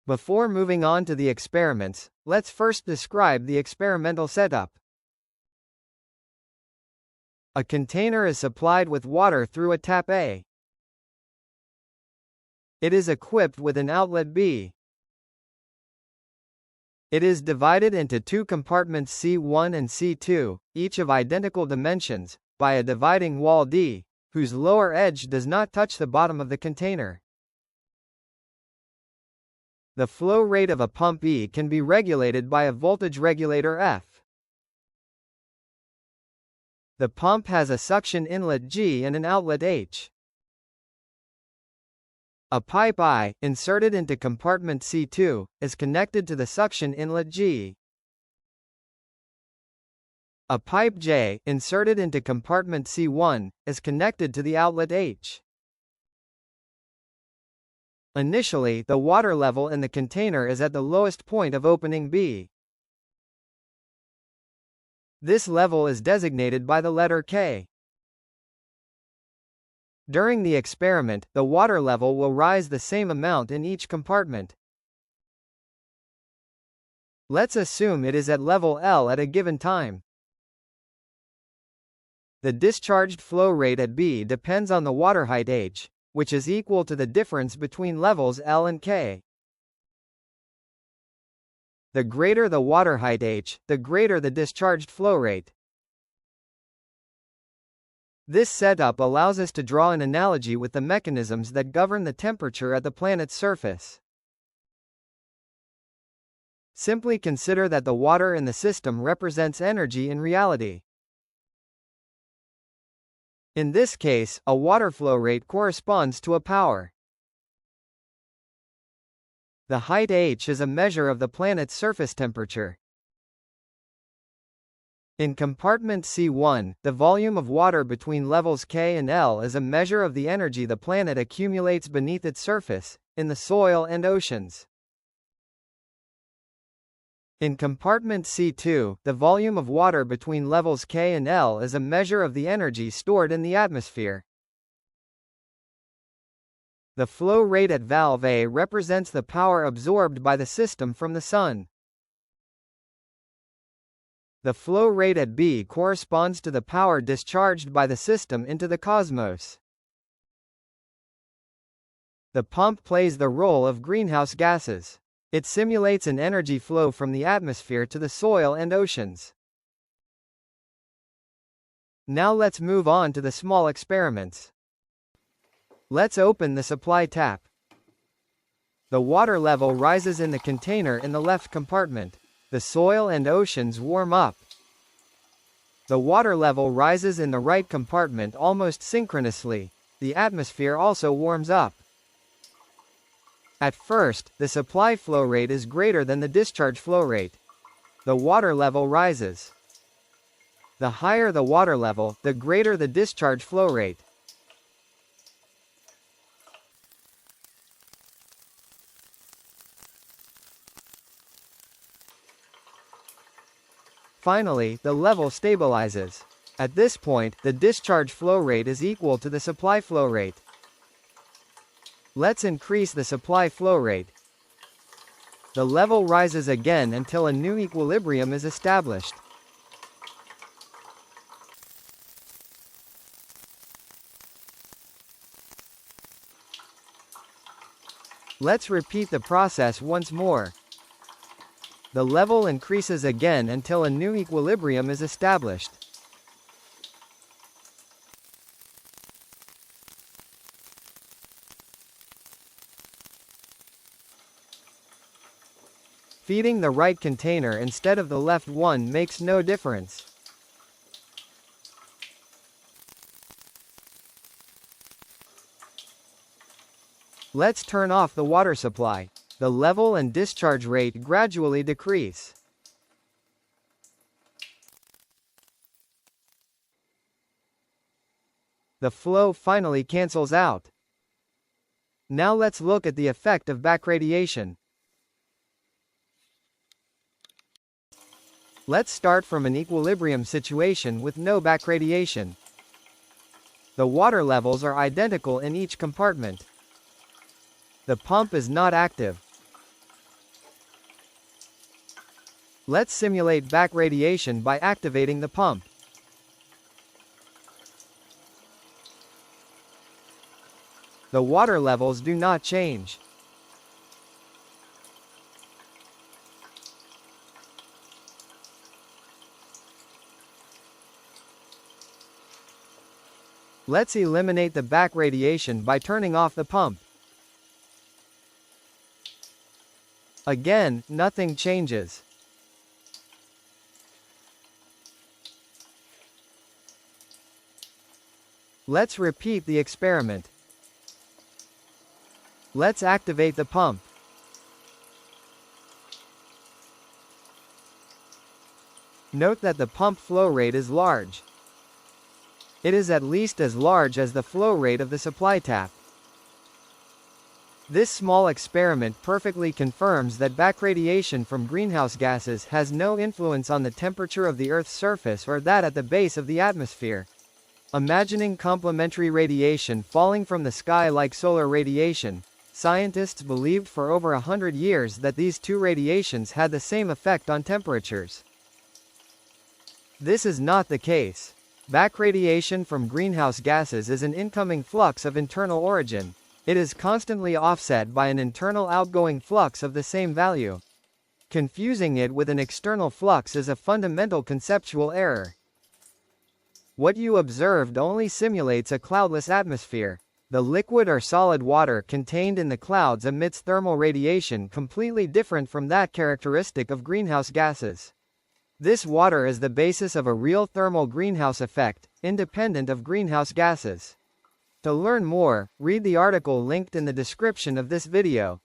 Before moving on to the experiments, let's first describe the experimental setup. A container is supplied with water through a tap A. It is equipped with an outlet B. It is divided into two compartments C1 and C2, each of identical dimensions, by a dividing wall D, whose lower edge does not touch the bottom of the container. The flow rate of a pump E can be regulated by a voltage regulator F. The pump has a suction inlet G and an outlet H. A pipe I, inserted into compartment C2, is connected to the suction inlet G. A pipe J, inserted into compartment C1, is connected to the outlet H. Initially, the water level in the container is at the lowest point of opening B. This level is designated by the letter K. During the experiment, the water level will rise the same amount in each compartment. Let's assume it is at level L at a given time. The discharged flow rate at B depends on the water height H, which is equal to the difference between levels L and K. The greater the water height H, the greater the discharged flow rate. This setup allows us to draw an analogy with the mechanisms that govern the temperature at the planet's surface. Simply consider that the water in the system represents energy in reality. In this case, a water flow rate corresponds to a power. The height h is a measure of the planet's surface temperature. In compartment C1, the volume of water between levels K and L is a measure of the energy the planet accumulates beneath its surface, in the soil and oceans. In compartment C2, the volume of water between levels K and L is a measure of the energy stored in the atmosphere. The flow rate at valve A represents the power absorbed by the system from the sun. The flow rate at B corresponds to the power discharged by the system into the cosmos. The pump plays the role of greenhouse gases. It simulates an energy flow from the atmosphere to the soil and oceans. Now let's move on to the small experiments. Let's open the supply tap. The water level rises in the container in the left compartment. The soil and oceans warm up. The water level rises in the right compartment almost synchronously. The atmosphere also warms up. At first, the supply flow rate is greater than the discharge flow rate. The water level rises. The higher the water level, the greater the discharge flow rate. Finally, the level stabilizes. At this point, the discharge flow rate is equal to the supply flow rate. Let's increase the supply flow rate. The level rises again until a new equilibrium is established. Let's repeat the process once more. The level increases again until a new equilibrium is established. Feeding the right container instead of the left one makes no difference. Let's turn off the water supply. The level and discharge rate gradually decrease. The flow finally cancels out. Now let's look at the effect of backradiation. Let's start from an equilibrium situation with no backradiation. The water levels are identical in each compartment. The pump is not active. Let's simulate backradiation by activating the pump. The water levels do not change. Let's eliminate the backradiation by turning off the pump. Again, nothing changes. Let's repeat the experiment. Let's activate the pump. Note that the pump flow rate is large. It is at least as large as the flow rate of the supply tap. This small experiment perfectly confirms that backradiation from greenhouse gases has no influence on the temperature of the Earth's surface or that at the base of the atmosphere. Imagining complementary radiation falling from the sky like solar radiation, scientists believed for over 100 years that these two radiations had the same effect on temperatures. This is not the case. Backradiation from greenhouse gases is an incoming flux of internal origin. It is constantly offset by an internal outgoing flux of the same value. Confusing it with an external flux is a fundamental conceptual error. What you observed only simulates a cloudless atmosphere. The liquid or solid water contained in the clouds emits thermal radiation completely different from that characteristic of greenhouse gases. This water is the basis of a real thermal greenhouse effect, independent of greenhouse gases. To learn more, read the article linked in the description of this video.